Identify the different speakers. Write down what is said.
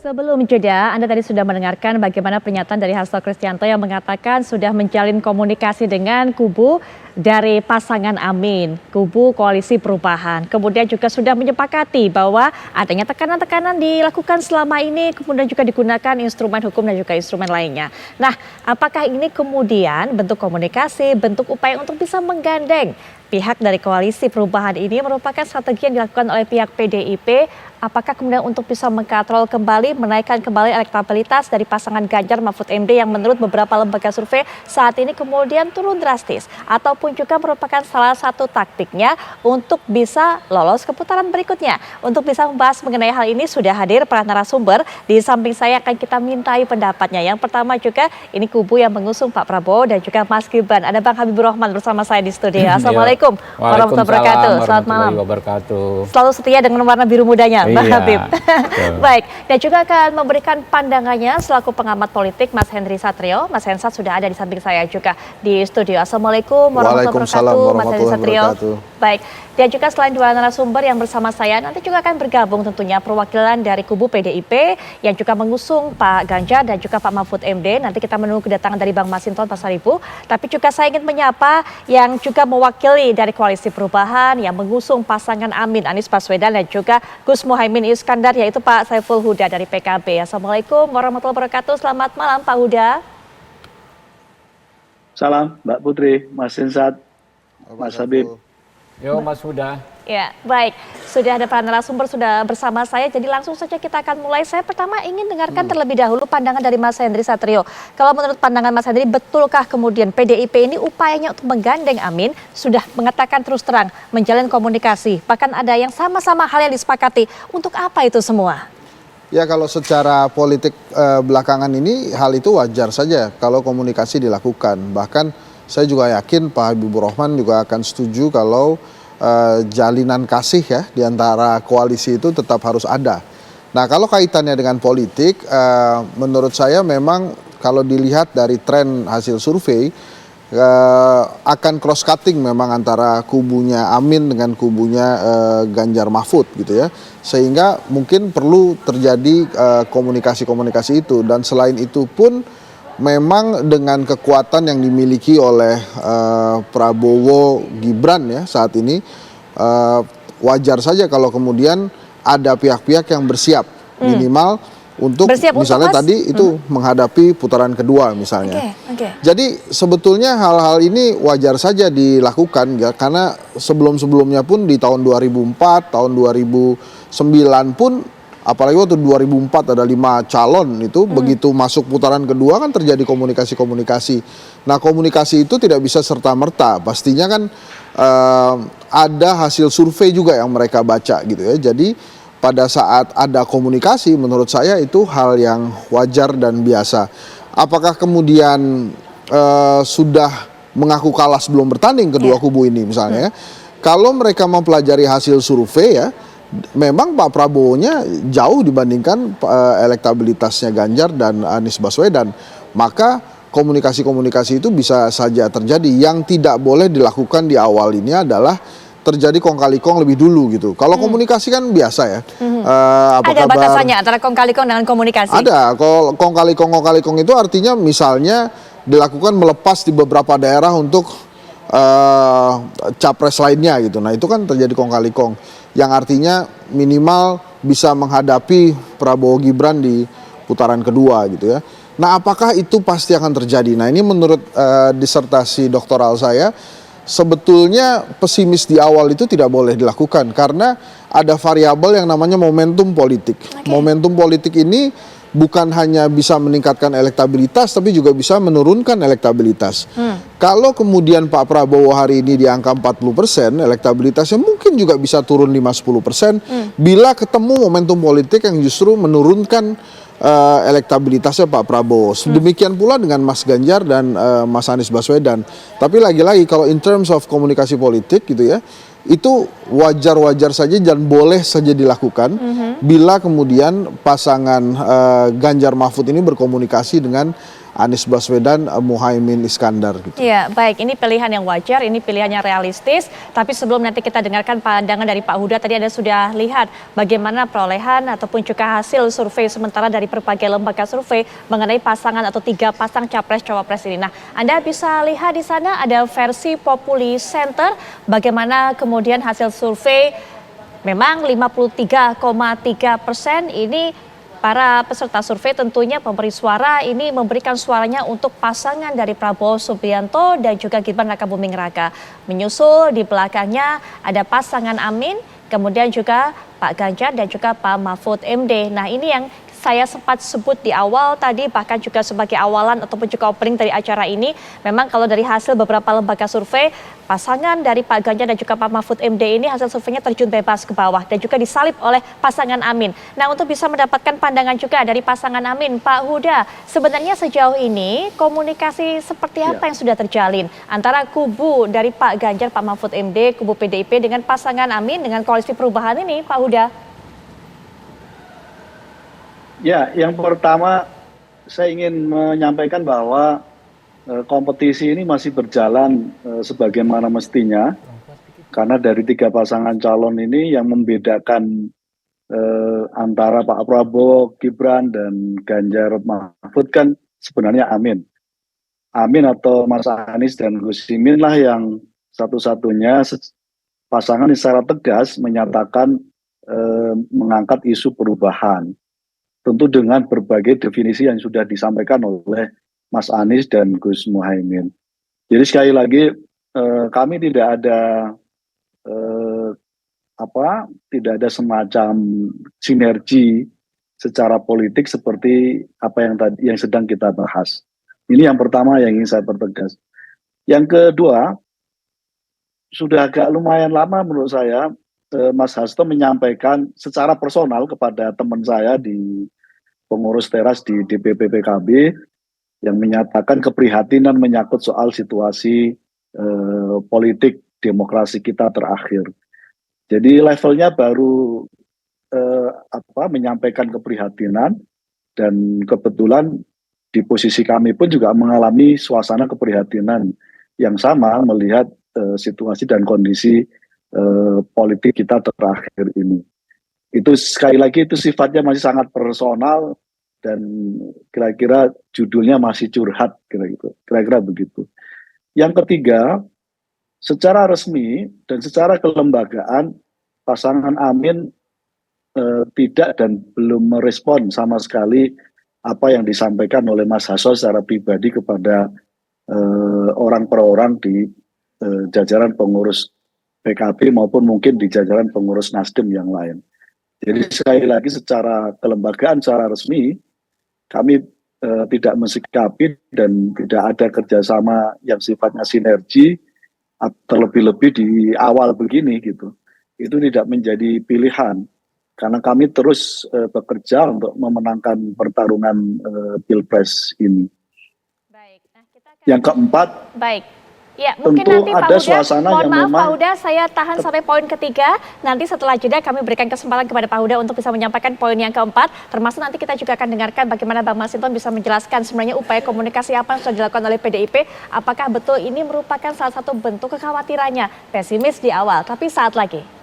Speaker 1: Sebelum jeda, Anda tadi sudah mendengarkan bagaimana pernyataan dari Hasto Kristianto yang mengatakan sudah menjalin komunikasi dengan kubu dari pasangan Amin, kubu Koalisi Perubahan. Kemudian juga sudah menyepakati bahwa adanya tekanan-tekanan dilakukan selama ini, kemudian juga digunakan instrumen hukum dan juga instrumen lainnya. Nah, apakah ini kemudian bentuk komunikasi, bentuk upaya untuk bisa menggandeng pihak dari Koalisi Perubahan ini merupakan strategi yang dilakukan oleh pihak PDIP? Apakah kemudian untuk bisa mengkatrol kembali, menaikkan kembali elektabilitas dari pasangan Ganjar Mahfud MD yang menurut beberapa lembaga survei saat ini kemudian turun drastis? Ataupun juga merupakan salah satu taktiknya untuk bisa lolos ke putaran berikutnya? Untuk bisa membahas mengenai hal ini sudah hadir para narasumber. Di samping saya akan kita mintai pendapatnya. Yang pertama juga ini kubu yang mengusung Pak Prabowo dan juga Mas Gibran. Ada Bang Habibur Rahman bersama saya di studio. Assalamualaikum warahmatullahi wabarakatuh. Selamat malam. Selalu setia dengan warna biru mudanya. Bang Habib. Baik, dan juga akan memberikan pandangannya selaku pengamat politik Mas Henry Satrio. Mas Hensat sudah ada di samping saya juga di studio. Assalamualaikum warahmatullahi wabarakatuh, Mas Henry Satrio. Baik, dan juga selain dua narasumber yang bersama saya, nanti juga akan bergabung tentunya perwakilan dari kubu PDIP yang juga mengusung Pak Ganjar dan juga Pak Mahfud MD. Nanti kita menunggu kedatangan dari Bang Masinton Pasaribu. Tapi juga saya ingin menyapa yang juga mewakili dari Koalisi Perubahan yang mengusung pasangan Amin Anies Baswedan dan juga Gus Muhaimin Iskandar, yaitu Pak Saiful Huda dari PKB. Assalamualaikum warahmatullahi wabarakatuh. Selamat malam Pak Huda.
Speaker 2: Salam Mbak Putri, Mas Hensat, Mas Habib.
Speaker 3: Yo Mas Huda.
Speaker 1: Ya, baik. Sudah ada para narasumber sudah bersama saya, jadi langsung saja kita akan mulai. Saya pertama ingin dengarkan terlebih dahulu pandangan dari Mas Henry Satrio. Kalau menurut pandangan Mas Henry, betulkah kemudian PDIP ini upayanya untuk menggandeng Amin sudah mengatakan terus terang, menjalin komunikasi, bahkan ada yang sama-sama hal yang disepakati. Untuk apa itu semua?
Speaker 4: Ya, kalau secara politik belakangan ini hal itu wajar saja kalau komunikasi dilakukan. Bahkan saya juga yakin Pak Habibur Rahman juga akan setuju kalau jalinan kasih ya di antara koalisi itu tetap harus ada. Nah, kalau kaitannya dengan politik, menurut saya memang kalau dilihat dari tren hasil survei akan cross cutting memang antara kubunya Amin dengan kubunya Ganjar Mahfud gitu ya. Sehingga mungkin perlu terjadi komunikasi-komunikasi itu, dan selain itu pun memang dengan kekuatan yang dimiliki oleh Prabowo Gibran ya saat ini, wajar saja kalau kemudian ada pihak-pihak yang bersiap minimal untuk bersiap misalnya untuk tadi itu menghadapi putaran kedua misalnya. Jadi sebetulnya hal-hal ini wajar saja dilakukan ya, karena sebelum-sebelumnya pun di tahun 2004, tahun 2009 pun, apalagi waktu 2004 ada 5 calon itu, begitu masuk putaran kedua kan terjadi komunikasi-komunikasi. Nah, komunikasi itu tidak bisa serta-merta, pastinya kan ada hasil survei juga yang mereka baca gitu ya. Jadi pada saat ada komunikasi menurut saya itu hal yang wajar dan biasa. Apakah kemudian sudah mengaku kalah sebelum bertanding kedua kubu ini misalnya? Kalau mereka mempelajari hasil survei ya, memang Pak Prabowo-nya jauh dibandingkan elektabilitasnya Ganjar dan Anies Baswedan. Maka komunikasi-komunikasi itu bisa saja terjadi. Yang tidak boleh dilakukan di awal ini adalah terjadi kong kali kong lebih dulu gitu. Kalau komunikasi kan biasa ya.
Speaker 1: Ada batasannya antara kong kali kong dengan komunikasi?
Speaker 4: Ada. Kalau kong kali kong itu artinya misalnya dilakukan melepas di beberapa daerah untuk capres lainnya gitu. Nah, itu kan terjadi kong kali kong, yang artinya minimal bisa menghadapi Prabowo Gibran di putaran kedua gitu ya. Nah, apakah itu pasti akan terjadi? Nah, ini menurut disertasi doktoral saya, sebetulnya pesimis di awal itu tidak boleh dilakukan karena ada variabel yang namanya momentum politik. Momentum politik ini bukan hanya bisa meningkatkan elektabilitas tapi juga bisa menurunkan elektabilitas. Kalau kemudian Pak Prabowo hari ini di angka 40%, elektabilitasnya mungkin juga bisa turun 5-10% bila ketemu momentum politik yang justru menurunkan elektabilitasnya Pak Prabowo. Demikian pula dengan Mas Ganjar dan Mas Anies Baswedan. Tapi lagi-lagi kalau in terms of komunikasi politik gitu ya, itu wajar-wajar saja dan boleh saja dilakukan bila kemudian pasangan Ganjar Mahfud ini berkomunikasi dengan Anies Baswedan, Muhaimin Iskandar gitu.
Speaker 1: Ya, baik. Ini pilihan yang wajar, ini pilihan yang realistis. Tapi sebelum nanti kita dengarkan pandangan dari Pak Huda, tadi Anda sudah lihat bagaimana perolehan ataupun juga hasil survei sementara dari berbagai lembaga survei mengenai pasangan atau 3 pasang capres-cawapres ini. Nah, Anda bisa lihat di sana ada versi Populi Center, bagaimana kemudian hasil survei memang 53,3% ini para peserta survei tentunya pemberi suara ini memberikan suaranya untuk pasangan dari Prabowo Subianto dan juga Gibran Rakabuming Raka. Menyusul di belakangnya ada pasangan Amin, kemudian juga Pak Ganjar dan juga Pak Mahfud MD. Nah, ini yang saya sempat sebut di awal tadi, bahkan juga sebagai awalan ataupun juga opening dari acara ini. Memang kalau dari hasil beberapa lembaga survei, pasangan dari Pak Ganjar dan juga Pak Mahfud MD ini hasil surveinya terjun bebas ke bawah dan juga disalip oleh pasangan Amin. Nah, untuk bisa mendapatkan pandangan juga dari pasangan Amin, Pak Huda, sebenarnya sejauh ini komunikasi seperti apa yang sudah terjalin antara kubu dari Pak Ganjar, Pak Mahfud MD, kubu PDIP dengan pasangan Amin dengan koalisi perubahan ini, Pak Huda?
Speaker 2: Ya, yang pertama saya ingin menyampaikan bahwa kompetisi ini masih berjalan sebagaimana mestinya, karena dari 3 pasangan calon ini yang membedakan antara Pak Prabowo, Gibran, dan Ganjar Mahfud kan sebenarnya Amin. Amin atau Mas Anies dan Gus Imin lah yang satu-satunya pasangan yang secara tegas menyatakan mengangkat isu perubahan. Tentu dengan berbagai definisi yang sudah disampaikan oleh Mas Anies dan Gus Muhaimin. Jadi sekali lagi kami tidak ada tidak ada semacam sinergi secara politik seperti apa yang sedang kita bahas. Ini yang pertama yang ingin saya pertegas. Yang kedua, sudah agak lumayan lama menurut saya Mas Hasto menyampaikan secara personal kepada teman saya di pengurus teras di DPP PKB yang menyatakan keprihatinan menyangkut soal situasi politik demokrasi kita terakhir. Jadi levelnya baru menyampaikan keprihatinan, dan kebetulan di posisi kami pun juga mengalami suasana keprihatinan yang sama melihat situasi dan kondisi politik kita terakhir ini. Itu sekali lagi itu sifatnya masih sangat personal dan kira-kira judulnya masih curhat kira-kira begitu. Yang ketiga, secara resmi dan secara kelembagaan pasangan Amin tidak dan belum merespon sama sekali apa yang disampaikan oleh Mas Hasto secara pribadi kepada orang per orang di jajaran pengurus PKB maupun mungkin di jajaran pengurus Nasdem yang lain. Jadi sekali lagi secara kelembagaan, secara resmi, kami tidak mensikapi dan tidak ada kerjasama yang sifatnya sinergi, terlebih-lebih di awal begini gitu. Itu tidak menjadi pilihan, karena kami terus bekerja untuk memenangkan pertarungan Pilpres ini.
Speaker 1: Baik. Nah,
Speaker 2: yang keempat,
Speaker 1: baik. Ya, mungkin
Speaker 2: tentu
Speaker 1: nanti Pak
Speaker 2: ada
Speaker 1: Huda,
Speaker 2: suasana
Speaker 1: mohon
Speaker 2: yang
Speaker 1: maaf
Speaker 2: memang
Speaker 1: Pak Huda, saya tahan sampai poin ketiga. Nanti setelah jeda kami berikan kesempatan kepada Pak Huda untuk bisa menyampaikan poin yang keempat. Termasuk nanti kita juga akan dengarkan bagaimana Bang Masinton bisa menjelaskan sebenarnya upaya komunikasi apa yang sudah dilakukan oleh PDIP. Apakah betul ini merupakan salah satu bentuk kekhawatirannya pesimis di awal. Tapi saat lagi.